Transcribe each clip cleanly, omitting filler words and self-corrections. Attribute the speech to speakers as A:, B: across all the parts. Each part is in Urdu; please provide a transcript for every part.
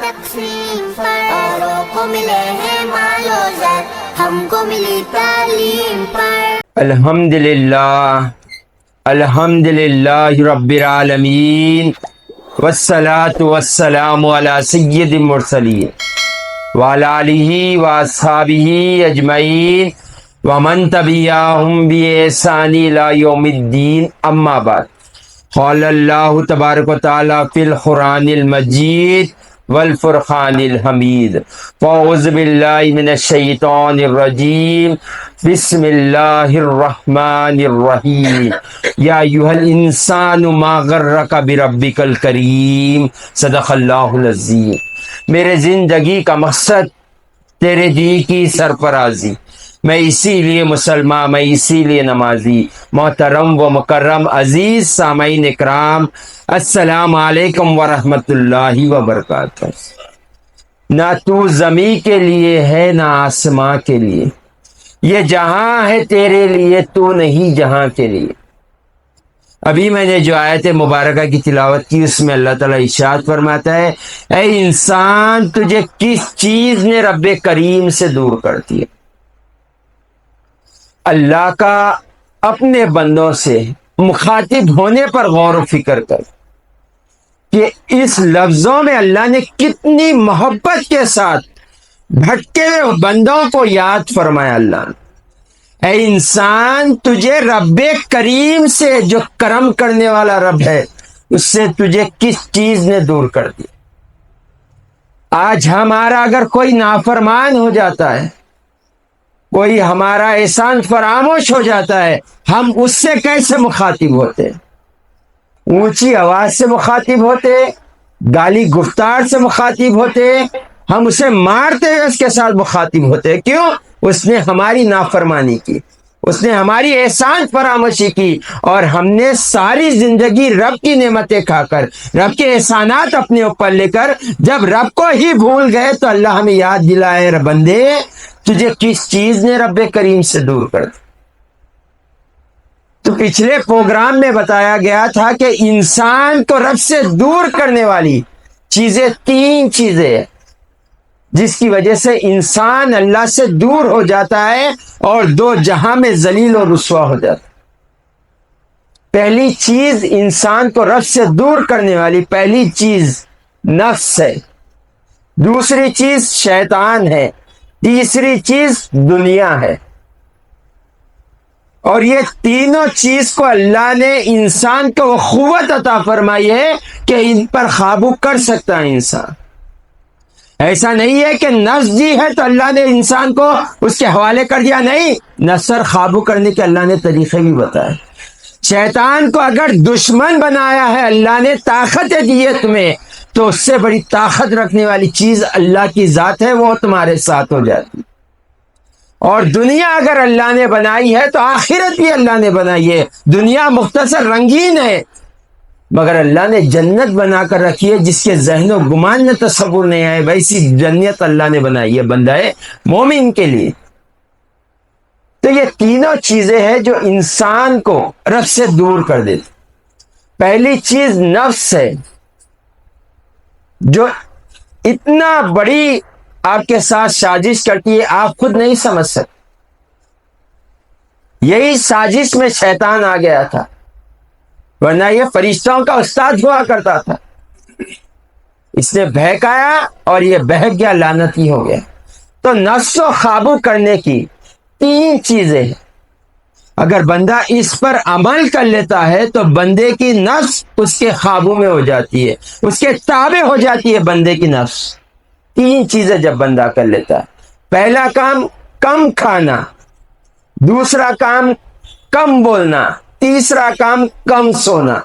A: تقسیم پر، اوروں کو ملے ہیں مال و زر، ہم کو ملی تعلیم پر۔
B: الحمد للہ رب العالمین، والصلاة والسلام علی سید المرسلین وعلی آلہ واصحابہ اجمعین ومن تبعہم بإحسان الی یوم الدین، اما بعد۔ قال اللہ تبارک و تعالی فی القرآن المجید والفرقان الحمید، فاعوذ باللہ من الشیطان الرجیم، بسم اللہ الرحمن الرحیم، یا ایھا الانسان ما غرک بربک الکریم، صدق اللہ العظیم۔ میرے زندگی کا مقصد تیرے دی کی سرفرازی، میں اسی لیے مسلمان، میں اسی لیے نمازی۔ محترم و مکرم عزیز سامعین اکرام، السلام علیکم ورحمۃ اللہ وبرکاتہ۔ نہ تو زمین کے لیے ہے نہ آسماں کے لیے، یہ جہاں ہے تیرے لیے، تو نہیں جہاں کے لیے۔ ابھی میں نے جو آیت مبارکہ کی تلاوت کی، اس میں اللہ تعالیٰ ارشاد فرماتا ہے، اے انسان تجھے کس چیز نے رب کریم سے دور کر دیا؟ اللہ کا اپنے بندوں سے مخاطب ہونے پر غور و فکر کر کہ اس لفظوں میں اللہ نے کتنی محبت کے ساتھ بھٹکے ہوئے بندوں کو یاد فرمایا۔ اللہ نے، اے انسان تجھے رب کریم سے، جو کرم کرنے والا رب ہے، اس سے تجھے کس چیز نے دور کر دیا؟ آج ہمارا اگر کوئی نافرمان ہو جاتا ہے، کوئی ہمارا احسان فراموش ہو جاتا ہے، ہم اس سے کیسے مخاطب ہوتے؟ اونچی آواز سے مخاطب ہوتے، گالی گفتار سے مخاطب ہوتے، ہم اسے مارتے ہوئے اس کے ساتھ مخاطب ہوتے۔ کیوں؟ اس نے ہماری نافرمانی کی، اس نے ہماری احسان فراموشی کی، اور ہم نے ساری زندگی رب کی نعمتیں کھا کر، رب کے احسانات اپنے اوپر لے کر، جب رب کو ہی بھول گئے تو اللہ ہمیں یاد دلائے، بندے تجھے کس چیز نے رب کریم سے دور کر دیا؟ تو پچھلے پروگرام میں بتایا گیا تھا کہ انسان کو رب سے دور کرنے والی چیزیں تین چیزیں ہیں، جس کی وجہ سے انسان اللہ سے دور ہو جاتا ہے اور دو جہاں میں ذلیل و رسوا ہو جاتا ہے۔ پہلی چیز انسان کو رب سے دور کرنے والی پہلی چیز نفس ہے، دوسری چیز شیطان ہے، تیسری چیز دنیا ہے۔ اور یہ تینوں چیز کو اللہ نے انسان کو قوت عطا فرمائی ہے کہ ان پر قابو کر سکتا ہے انسان۔ ایسا نہیں ہے کہ نفس جی ہے تو اللہ نے انسان کو اس کے حوالے کر دیا، نہیں، نفس پر قابو کرنے کے اللہ نے طریقے بھی بتائے۔ شیطان کو اگر دشمن بنایا ہے اللہ نے، طاقت دی ہے تمہیں، تو اس سے بڑی طاقت رکھنے والی چیز اللہ کی ذات ہے، وہ تمہارے ساتھ ہو جاتی۔ اور دنیا اگر اللہ نے بنائی ہے تو آخرت بھی اللہ نے بنائی ہے۔ دنیا مختصر رنگین ہے، مگر اللہ نے جنت بنا کر رکھی ہے جس کے ذہن و گمان میں تصور نہیں آئے، ویسی جنت اللہ نے بنائی ہے بندہ مومن کے لیے۔ تو یہ تینوں چیزیں ہیں جو انسان کو رب سے دور کر دیتی۔ پہلی چیز نفس ہے، جو اتنا بڑی آپ کے ساتھ سازش کرتی ہے آپ خود نہیں سمجھ سکتے۔ یہی سازش میں شیطان آ گیا تھا، ورنہ یہ فرشتوں کا استاد ہوا کرتا تھا۔ اس نے بہکایا اور یہ بہک گیا، لعنتی ہو گیا۔ تو نفس کو قابو کرنے کی تین چیزیں ہیں، اگر بندہ اس پر عمل کر لیتا ہے تو بندے کی نفس اس کے قابو میں ہو جاتی ہے، اس کے تابع ہو جاتی ہے بندے کی نفس۔ تین چیزیں جب بندہ کر لیتا ہے، پہلا کام کم کھانا، دوسرا کام کم بولنا، تیسرا کام کم سونا۔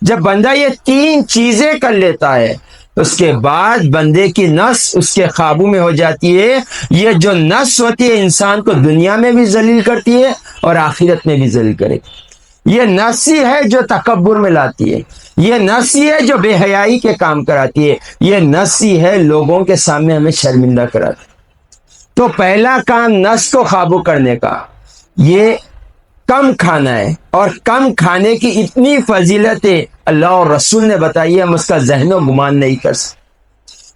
B: جب بندہ یہ تین چیزیں کر لیتا ہے اس کے بعد بندے کی نفس اس کے قابو میں ہو جاتی ہے۔ یہ جو نفس ہوتی ہے انسان کو دنیا میں بھی ذلیل کرتی ہے اور آخرت میں بھی ذلیل کرے گی۔ یہ نفس ہی ہے جو تکبر میں لاتی ہے، یہ نفس ہی ہے جو بے حیائی کے کام کراتی ہے، یہ نفس ہی ہے لوگوں کے سامنے ہمیں شرمندہ کراتی ہے۔ تو پہلا کام نفس کو قابو کرنے کا یہ کم کھانا ہے، اور کم کھانے کی اتنی فضیلتیں اللہ اور رسول نے بتائی ہے، ہم اس کا ذہن و گمان نہیں کر سکتے۔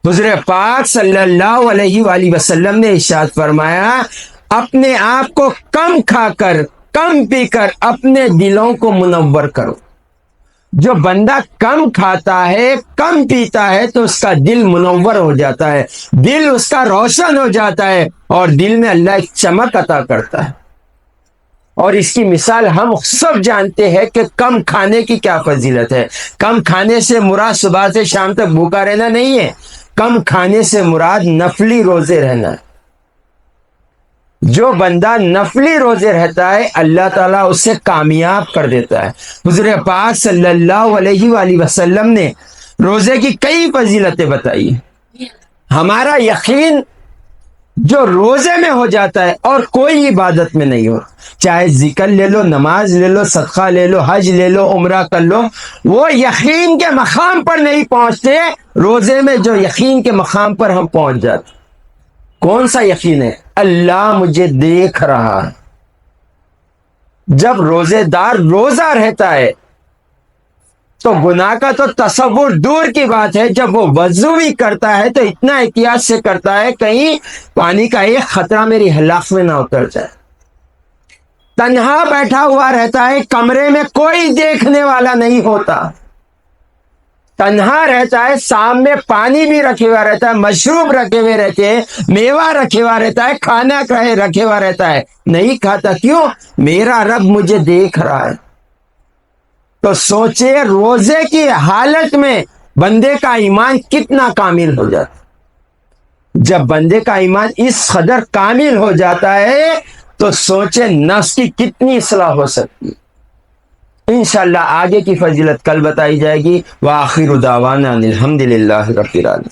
B: حضور پاک صلی اللہ علیہ وآلہ وسلم نے ارشاد فرمایا اپنے آپ کو کم کھا کر کم پی کر اپنے دلوں کو منور کرو۔ جو بندہ کم کھاتا ہے کم پیتا ہے تو اس کا دل منور ہو جاتا ہے، دل اس کا روشن ہو جاتا ہے اور دل میں اللہ ایک چمک عطا کرتا ہے۔ اور اس کی مثال ہم سب جانتے ہیں کہ کم کھانے کی کیا فضیلت ہے۔ کم کھانے سے مراد صبح سے شام تک بھوکا رہنا نہیں ہے، کم کھانے سے مراد نفلی روزے رہنا ہے۔ جو بندہ نفلی روزے رہتا ہے اللہ تعالیٰ اسے کامیاب کر دیتا ہے۔ حضور پاک صلی اللہ علیہ وآلہ وسلم نے روزے کی کئی فضیلتیں بتائی ہیں۔ ہمارا یقین جو روزے میں ہو جاتا ہے اور کوئی عبادت میں نہیں ہو، چاہے ذکر لے لو، نماز لے لو، صدقہ لے لو، حج لے لو، عمرہ کر لو، وہ یقین کے مقام پر نہیں پہنچتے۔ روزے میں جو یقین کے مقام پر ہم پہنچ جاتے۔ کون سا یقین ہے؟ اللہ مجھے دیکھ رہا ہے۔ جب روزے دار روزہ رہتا ہے تو گناہ کا تو تصور دور کی بات ہے، جب وہ وضو بھی کرتا ہے تو اتنا احتیاط سے کرتا ہے کہیں پانی کا ایک خطرہ میری حلق میں نہ اتر جائے۔ تنہا بیٹھا ہوا رہتا ہے، کمرے میں کوئی دیکھنے والا نہیں ہوتا، تنہا رہتا ہے، سامنے پانی بھی رکھے ہوا رہتا ہے، مشروب رکھے ہوئے رہتے ہیں، میوہ رکھے ہوا رہتا ہے، کھانا رکھے ہوا رہتا ہے، نہیں کھاتا۔ کیوں؟ میرا رب مجھے دیکھ رہا ہے۔ تو سوچے روزے کی حالت میں بندے کا ایمان کتنا کامل ہو جاتا۔ جب بندے کا ایمان اس قدر کامل ہو جاتا ہے تو سوچے نفس کی کتنی اصلاح ہو سکتی ہے۔ انشاءاللہ آگے کی فضیلت کل بتائی جائے گی۔ وآخر دعوانا الحمدللہ رب العالمین۔